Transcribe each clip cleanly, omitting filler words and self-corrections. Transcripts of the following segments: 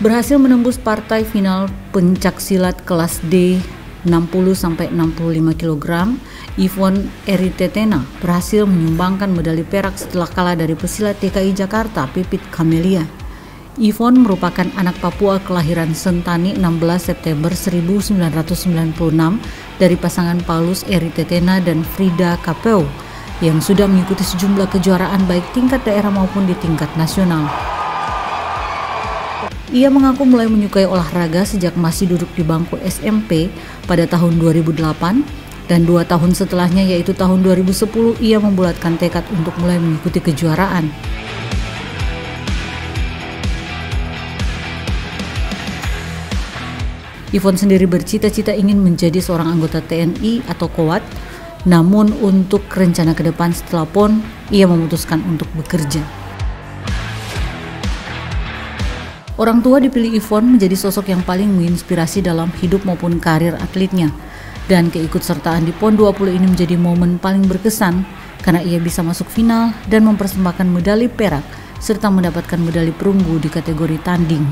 Berhasil menembus partai final pencaksilat kelas D 60-65 kg, Yvonne Eritetena berhasil menyumbangkan medali perak setelah kalah dari pesilat DKI Jakarta Pipit Kamelia. Yvonne merupakan anak Papua kelahiran Sentani 16 September 1996 dari pasangan Paulus Eritetena dan Frida Kapeu yang sudah mengikuti sejumlah kejuaraan baik tingkat daerah maupun di tingkat nasional. Ia mengaku mulai menyukai olahraga sejak masih duduk di bangku SMP pada tahun 2008 dan 2 tahun setelahnya yaitu tahun 2010 ia membulatkan tekad untuk mulai mengikuti kejuaraan. Yvonne sendiri bercita-cita ingin menjadi seorang anggota TNI atau Kowat, namun untuk rencana ke depan setelah PON, ia memutuskan untuk bekerja. Orang tua dipilih Yvonne menjadi sosok yang paling menginspirasi dalam hidup maupun karir atletnya. Dan keikutsertaan di PON 20 ini menjadi momen paling berkesan karena ia bisa masuk final dan mempersembahkan medali perak serta mendapatkan medali perunggu di kategori tanding.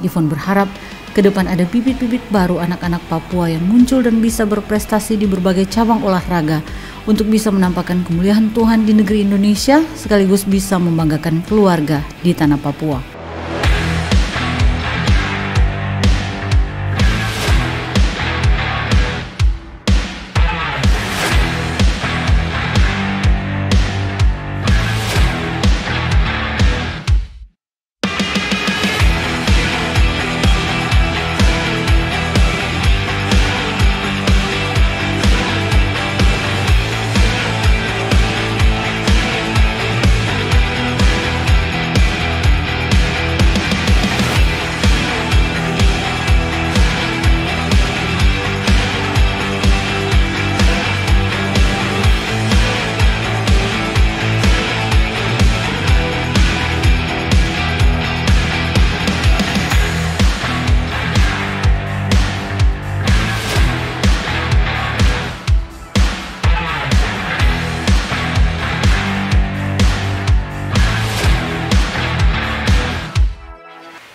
Yvonne berharap ke depan ada bibit-bibit baru anak-anak Papua yang muncul dan bisa berprestasi di berbagai cabang olahraga untuk bisa menampakkan kemuliaan Tuhan di negeri Indonesia sekaligus bisa membanggakan keluarga di tanah Papua.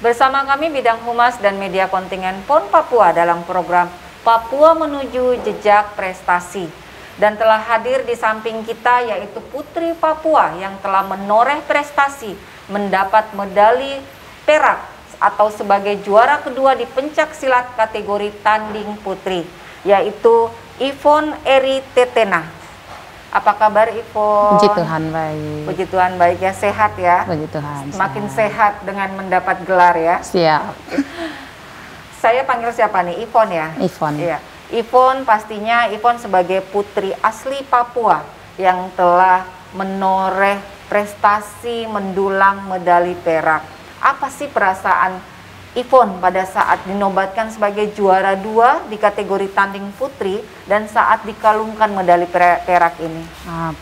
Bersama kami Bidang Humas dan Media Kontingen PON Papua dalam program Papua Menuju Jejak Prestasi. Dan telah hadir di samping kita yaitu Putri Papua yang telah menoreh prestasi mendapat medali perak atau sebagai juara kedua di pencaksilat kategori tanding putri, yaitu Yvonne Eritetena. Apa kabar Yvonne? Puji Tuhan baik. Puji Tuhan baik ya, sehat ya? Puji Tuhan. Semakin sehat dengan mendapat gelar ya? Siap. Saya panggil siapa nih? Yvonne ya? Yvonne. Iya. Yvonne pastinya Yvonne sebagai putri asli Papua yang telah menoreh prestasi mendulang medali perak. Apa sih perasaan Yvonne pada saat dinobatkan sebagai juara 2 di kategori tanding putri dan saat dikalungkan medali perak ini?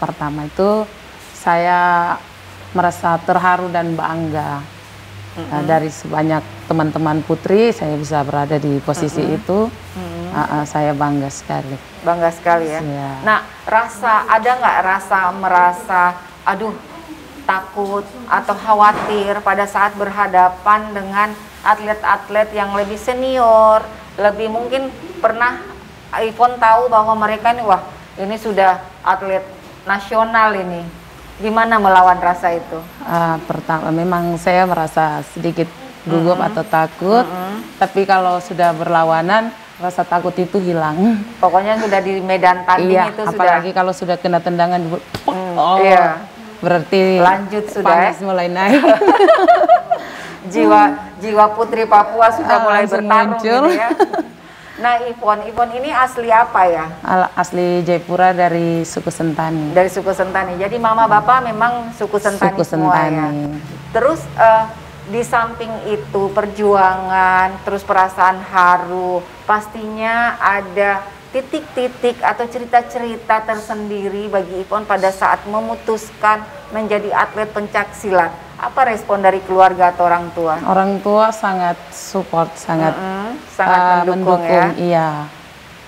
Pertama itu saya merasa terharu dan bangga. Dari sebanyak teman-teman putri saya bisa berada di posisi itu. Saya bangga sekali. Bangga sekali ya. Siap. Nah, ada nggak merasa aduh takut atau khawatir pada saat berhadapan dengan atlet-atlet yang lebih senior, lebih mungkin pernah Yvonne tahu bahwa mereka ini wah ini sudah atlet nasional ini. Gimana melawan rasa itu? Pertama memang saya merasa sedikit gugup atau takut, tapi kalau sudah berlawanan rasa takut itu hilang. Pokoknya sudah di medan tanding itu apalagi sudah. kalau sudah kena tendangan, Iya. Berarti lanjut sudah. Panas mulai naik. Jiwa putri Papua sudah mulai bertarung gitu ya. Nah Yvonne ini asli apa ya? Asli Jayapura dari suku Sentani. Dari suku Sentani. Jadi mama bapak memang suku Sentani semua ya. Terus di samping itu perjuangan, terus perasaan haru, pastinya ada titik-titik atau cerita-cerita tersendiri bagi Yvonne pada saat memutuskan menjadi atlet pencaksilat. Apa respon dari keluarga atau orang tua? Orang tua sangat support, sangat mendukung ya. Iya.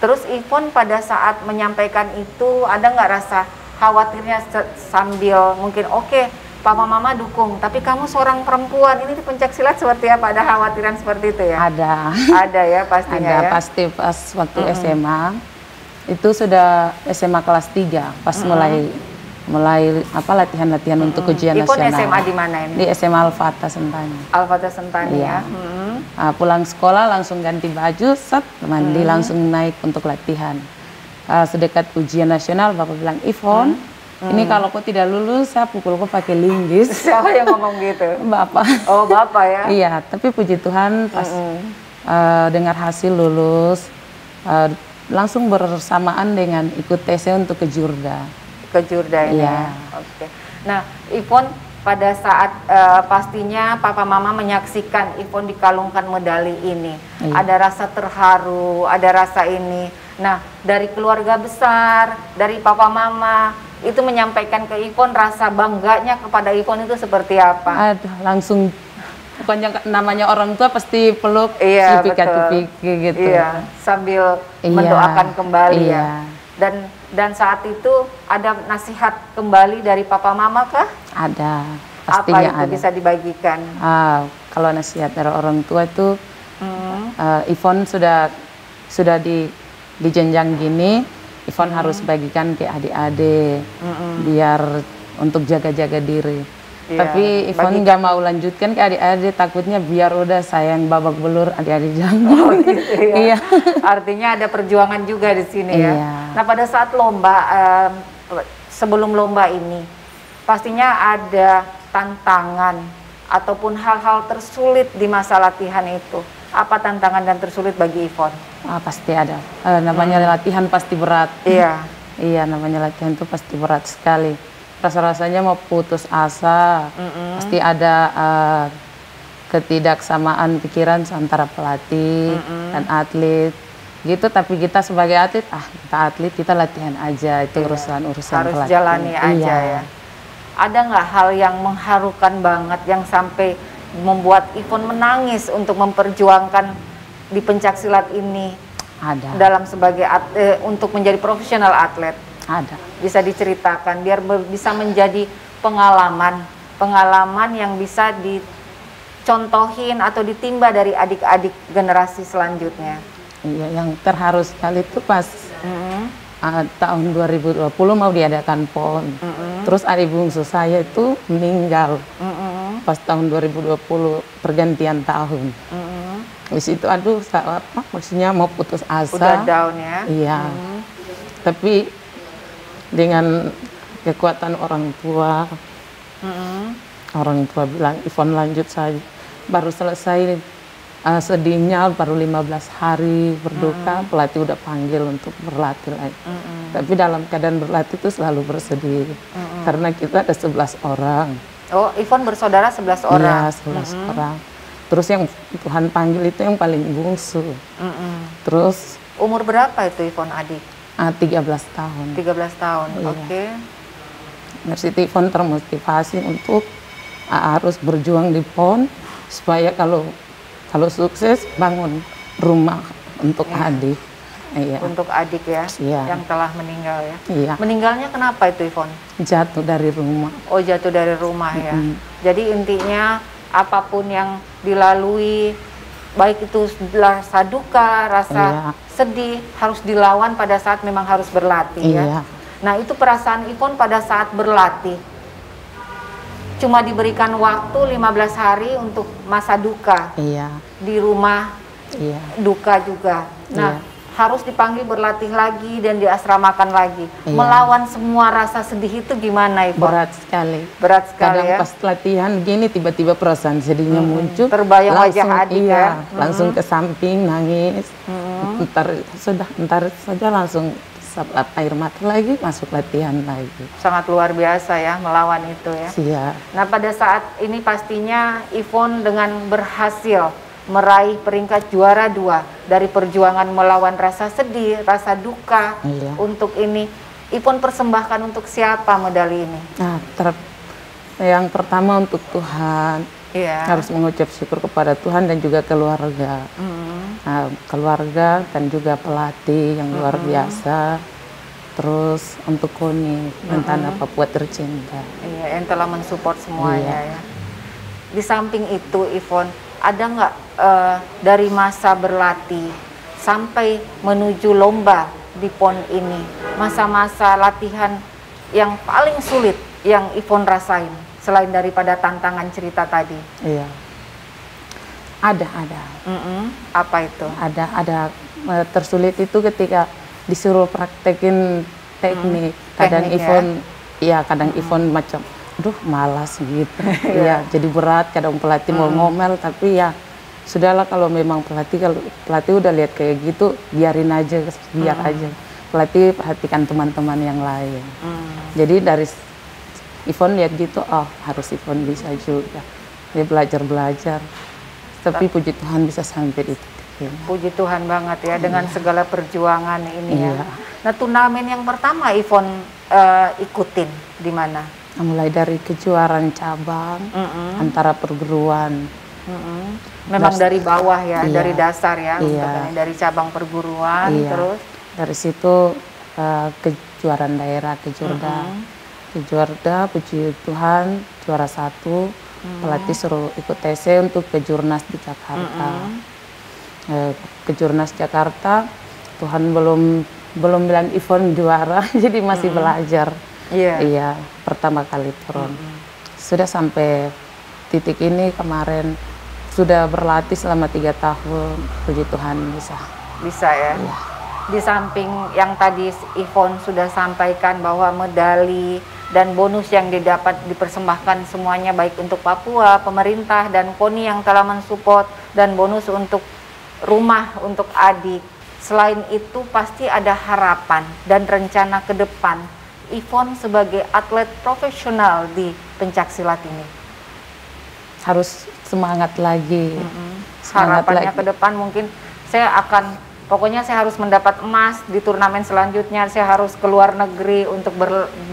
Terus Yvonne pada saat menyampaikan itu ada nggak rasa khawatirnya sambil mungkin oke, Papa Mama dukung, tapi kamu seorang perempuan, ini di pencaksilat seperti apa? Ada khawatiran seperti itu ya? Ada. Ada ya pastinya Ada ya? pasti pas waktu SMA, itu sudah SMA kelas 3, pas mulai apa latihan-latihan untuk ujian Ipon nasional. SMA di mana ini? Di SMA Al-Fatah Sentani. Al-Fatah Sentani Iya. ya? Pulang sekolah langsung ganti baju, set, mandi, langsung naik untuk latihan. Sedekat ujian nasional, Bapak bilang, Ivon, ini kalau kau tidak lulus, saya pukul kau pakai linggis. Siapa yang ngomong gitu? Bapak. Oh, Bapak ya? Iya, tapi puji Tuhan pas dengar hasil lulus, langsung bersamaan dengan ikut tesnya untuk ke Jurda. Ke Jurda ini Iya. ya? Oke. Nah, Ivon pada saat pastinya Papa Mama menyaksikan Ivon dikalungkan medali ini, ada rasa terharu, ada rasa ini. Nah, dari keluarga besar, dari Papa Mama, itu menyampaikan ke Ivon rasa bangganya kepada Ivon itu seperti apa? Aduh, langsung pokoknya namanya orang tua pasti peluk, Iya, cipika-cipiki gitu. Iya, sambil Iya, mendoakan kembali iya. ya. Dan saat itu ada nasihat kembali dari Papa Mama kah? Ada, Apa pastinya itu ada. bisa dibagikan? Kalau nasihat dari orang tua itu, Ivon sudah di jenjang gini, Ivon harus bagikan ke adik-adik, biar untuk jaga-jaga diri. Iya, Tapi Ivon nggak mau lanjutkan ke adik-adik, takutnya biar udah sayang babak belur adik-adik jangan. Oh gitu ya. Iya. Artinya ada perjuangan juga di sini ya. Iya. Nah pada saat lomba, sebelum lomba ini, pastinya ada tantangan ataupun hal-hal tersulit di masa latihan itu. Apa tantangan dan tersulit bagi Ivon? Pasti ada. Namanya latihan pasti berat. Iya. Iya, namanya latihan itu pasti berat sekali. Rasa-rasanya mau putus asa, pasti ada ketidaksamaan pikiran antara pelatih dan atlet gitu. Tapi kita sebagai atlet, kita atlet, kita latihan aja, itu urusan Harus pelatih. jalani aja ya. Ada nggak hal yang mengharukan banget yang sampai membuat Ivon menangis untuk memperjuangkan di pencaksilat ini Ada. dalam sebagai untuk menjadi profesional atlet? Ada. Bisa diceritakan biar bisa menjadi pengalaman yang bisa dicontohin atau ditimba dari adik-adik generasi selanjutnya. Iya, yang terharu sekali itu pas tahun 2020 mau diadakan PON. Terus adik bungsu saya itu meninggal pas tahun 2020 pergantian tahun. Di situ aduh, maksudnya mau putus asa. Udah down ya? Iya. Tapi dengan kekuatan orang tua bilang, Ivon lanjut saja. Baru selesai sedihnya, baru 15 hari berduka, pelatih udah panggil untuk berlatih lagi. Tapi dalam keadaan berlatih itu selalu bersedih, karena kita ada 11 orang. Oh, Ivon bersaudara 11 orang? Iya, 11 orang. Terus yang Tuhan panggil itu yang paling bungsu. Terus umur berapa itu Ivon adik? 13 tahun. 13 tahun, Iya. oke. Dari Ivon termotivasi untuk harus berjuang di PON supaya kalau sukses bangun rumah untuk adik. Iya. Untuk adik ya, Iya. yang telah meninggal ya. Iya. Meninggalnya kenapa itu Ivon? Jatuh dari rumah. Oh, jatuh dari rumah ya. Jadi intinya apapun yang dilalui, baik itu rasa duka, rasa sedih, harus dilawan pada saat memang harus berlatih ya. Nah itu perasaan Ivon pada saat berlatih. Cuma diberikan waktu 15 hari untuk masa duka. Iya. Di rumah duka juga. Nah harus dipanggil berlatih lagi dan diasramakan lagi. Melawan semua rasa sedih itu gimana Ivon? Berat sekali. Berat sekali Kadang ya. pas latihan gini tiba-tiba perasaan sedihnya muncul. Terbayang wajah adik ya. Langsung ke samping nangis. Ntar saja langsung saat air mata lagi masuk latihan lagi. Sangat luar biasa ya melawan itu ya. Iya. Nah pada saat ini pastinya Ivon dengan berhasil meraih peringkat juara 2 dari perjuangan melawan rasa sedih, rasa duka. Untuk ini Ivon persembahkan untuk siapa medali ini? Nah, yang pertama untuk Tuhan. Harus mengucap syukur kepada Tuhan dan juga keluarga. Nah, keluarga dan juga pelatih yang luar biasa. terus untuk Koni dan Tanah Papua Tercinta. Iya, yang telah mensupport semuanya Iya. ya. Di samping itu, Ivon, ada nggak dari masa berlatih sampai menuju lomba di PON ini, masa-masa latihan yang paling sulit yang Ivon rasain selain daripada tantangan cerita tadi? Iya. Ada. Apa itu? Ada tersulit itu ketika disuruh praktekin teknik. Kadang Teknik, Ivon, ya kadang Ivon macam, aduh malas gitu. Iya, jadi berat. Kadang pelatih mau ngomel, tapi ya sudahlah kalau memang kalau pelatih udah lihat kayak gitu, biarin aja, biar aja. Pelatih perhatikan teman-teman yang lain. Jadi dari Ivon lihat gitu, oh harus Ivon bisa juga. Dia belajar. Tapi puji Tuhan bisa sampai di titik ini. Puji Tuhan banget ya, dengan segala perjuangan ini ya. Iya. Nah, turnamen yang pertama Ivon ikutin di mana? Mulai dari kejuaraan cabang, antara perguruan. Memang dari bawah ya, Iya. dari dasar ya, Iya. untuk ini, dari cabang perguruan, Iya. terus Dari situ kejuaraan daerah, Kejurda, puji Tuhan juara 1. Pelatih suruh ikut TC untuk kejurnas di Jakarta. Kejurnas Jakarta, Tuhan belum bilang Ivon juara, jadi masih belajar. Iya, pertama kali turun. Sudah sampai titik ini kemarin, sudah berlatih selama 3 tahun, puji Tuhan bisa. ya. Iya. Di samping yang tadi Ivon sudah sampaikan bahwa medali dan bonus yang didapat dipersembahkan semuanya baik untuk Papua, pemerintah, dan KONI yang telah mensupport, dan bonus untuk rumah untuk adik. Selain itu pasti ada harapan dan rencana ke depan Ivon sebagai atlet profesional di pencaksilat ini. Harus semangat lagi. Semangat Harapannya lagi. ke depan mungkin pokoknya saya harus mendapat emas di turnamen selanjutnya, saya harus keluar negeri untuk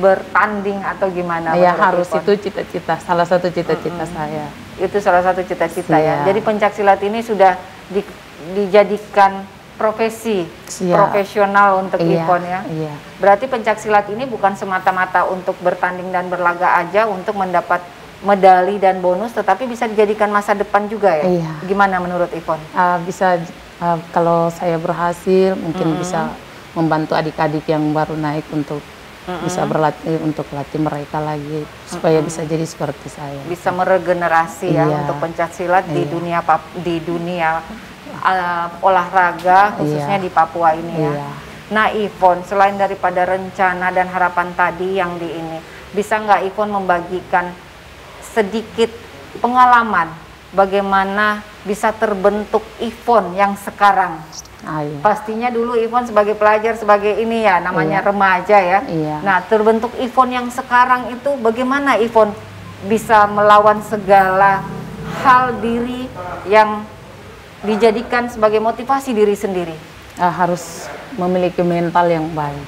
bertanding atau gimana? Ya menurut harus, Ivon? itu cita-cita, salah satu cita-cita saya. Itu salah satu cita-cita ya. Iya. Jadi pencaksilat ini sudah dijadikan profesi profesional untuk Iya, Ivon ya. iya. Berarti pencaksilat ini bukan semata-mata untuk bertanding dan berlaga aja untuk mendapat medali dan bonus, tetapi bisa dijadikan masa depan juga ya. Iya. Gimana menurut Ivon? Bisa kalau saya berhasil mungkin bisa membantu adik-adik yang baru naik untuk bisa berlatih, untuk latih mereka lagi supaya bisa jadi seperti saya. Bisa meregenerasi ya Iya. untuk pencaksilat di Iya. dunia olahraga khususnya Iya. di Papua ini ya. Iya. Nah Ivon, selain daripada rencana dan harapan tadi yang di ini, bisa nggak Ivon membagikan sedikit pengalaman bagaimana bisa terbentuk Ivon yang sekarang? Iya. Pastinya dulu Ivon sebagai pelajar, sebagai ini ya, namanya remaja ya. Iya. Nah, terbentuk Ivon yang sekarang itu bagaimana Ivon bisa melawan segala hal diri yang dijadikan sebagai motivasi diri sendiri? Harus memiliki mental yang baik.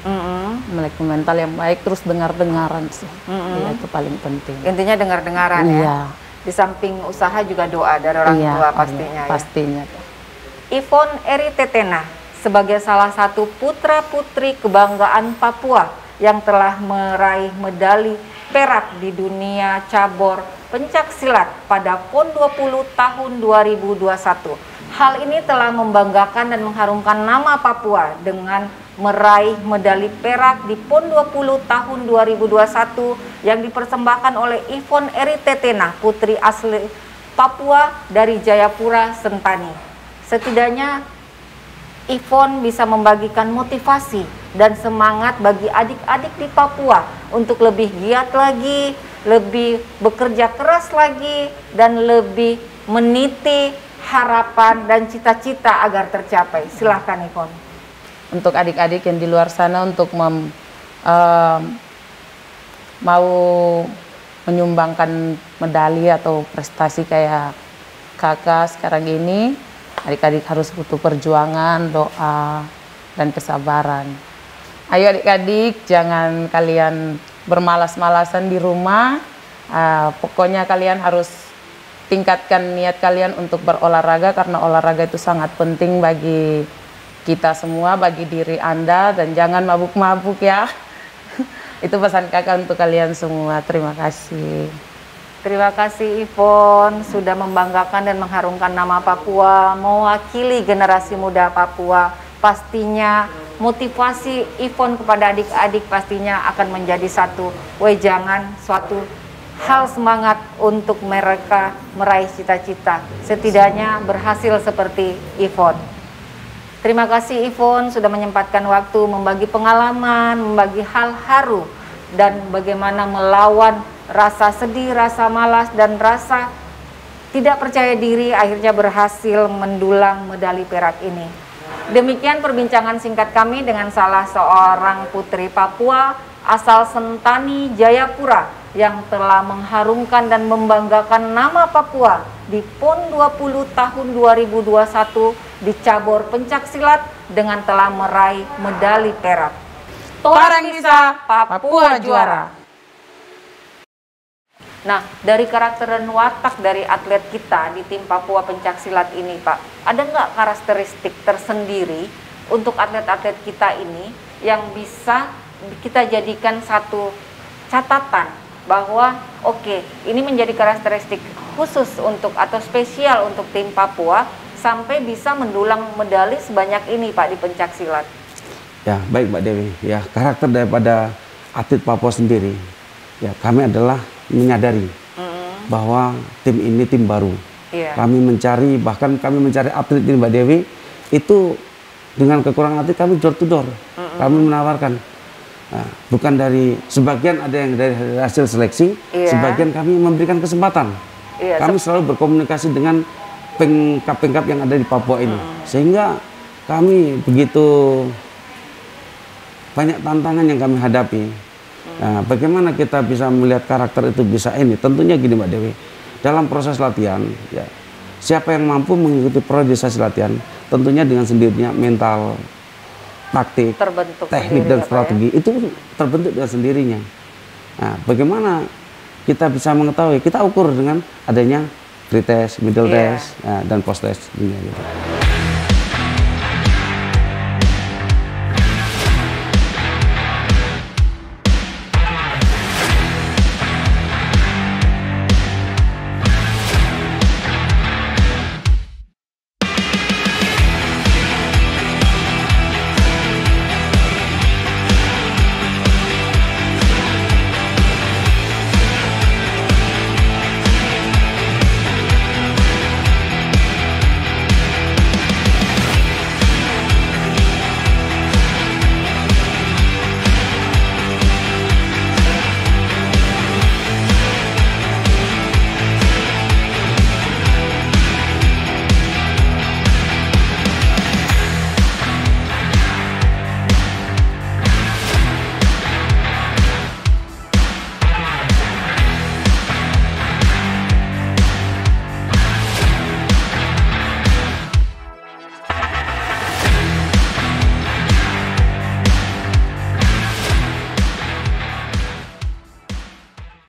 Memiliki mental yang baik, terus dengar-dengaran sih. Ya, itu paling penting. Intinya dengar-dengaran ya. Iya. Di samping usaha juga doa dari orang Iya, tua iya, pastinya ya. pastinya. Ivon Eritetena sebagai salah satu putra-putri kebanggaan Papua yang telah meraih medali perak di dunia cabur pencaksilat pada PON 20 tahun 2021. Hal ini telah membanggakan dan mengharumkan nama Papua dengan meraih medali perak di PON 20 tahun 2021 yang dipersembahkan oleh Ivon Eritetena, putri asli Papua dari Jayapura, Sentani. Setidaknya Ivon bisa membagikan motivasi dan semangat bagi adik-adik di Papua untuk lebih giat lagi, lebih bekerja keras lagi, dan lebih meniti harapan dan cita-cita agar tercapai. Silahkan Ivon. Untuk adik-adik yang di luar sana untuk mau menyumbangkan medali atau prestasi kayak kakak sekarang ini, adik-adik harus butuh perjuangan, doa, dan kesabaran. Ayo adik-adik, jangan kalian bermalas-malasan di rumah. Pokoknya kalian harus tingkatkan niat kalian untuk berolahraga, karena olahraga itu sangat penting bagi kita semua, bagi diri Anda, dan jangan mabuk-mabuk ya. Itu pesan kakak untuk kalian semua. Terima kasih. Terima kasih Ivon sudah membanggakan dan mengharumkan nama Papua, mewakili generasi muda Papua. Pastinya motivasi Ivon kepada adik-adik pastinya akan menjadi satu wejangan, suatu hal semangat untuk mereka meraih cita-cita. Setidaknya berhasil seperti Ivon. Terima kasih Ivon sudah menyempatkan waktu membagi pengalaman, membagi hal haru, dan bagaimana melawan rasa sedih, rasa malas, dan rasa tidak percaya diri, akhirnya berhasil mendulang medali perak ini. Demikian perbincangan singkat kami dengan salah seorang putri Papua asal Sentani, Jayapura, yang telah mengharumkan dan membanggakan nama Papua di PON 20 tahun 2021 di cabur pencaksilat dengan telah meraih medali perak. Torang bisa, Papua juara. Nah, dari karakter dan watak dari atlet kita di tim Papua pencaksilat ini, Pak, ada nggak karakteristik tersendiri untuk atlet-atlet kita ini yang bisa kita jadikan satu catatan bahwa oke, ini menjadi karakteristik khusus untuk atau spesial untuk tim Papua sampai bisa mendulang medali sebanyak ini, Pak, di pencaksilat? Ya, baik Mbak Dewi. Ya, karakter daripada atlet Papua sendiri, ya kami adalah menyadari bahwa tim ini tim baru. Kami mencari, bahkan kami mencari atlet ini Mbak Dewi, itu dengan kekurangan atlet kami door to door. Kami menawarkan, nah, bukan dari, sebagian ada yang dari hasil seleksi, sebagian kami memberikan kesempatan. Kami selalu berkomunikasi dengan pengkap-pengkap yang ada di Papua ini, sehingga kami begitu banyak tantangan yang kami hadapi. Nah, bagaimana kita bisa melihat karakter itu bisa ini? Tentunya gini Mbak Dewi, dalam proses latihan, ya, siapa yang mampu mengikuti proses latihan, tentunya dengan sendirinya mental, taktik, teknik dan strategi itu terbentuk dengan sendirinya. Nah, bagaimana kita bisa mengetahui? Kita ukur dengan adanya pre-test, middle test, dan post-test. Gitu.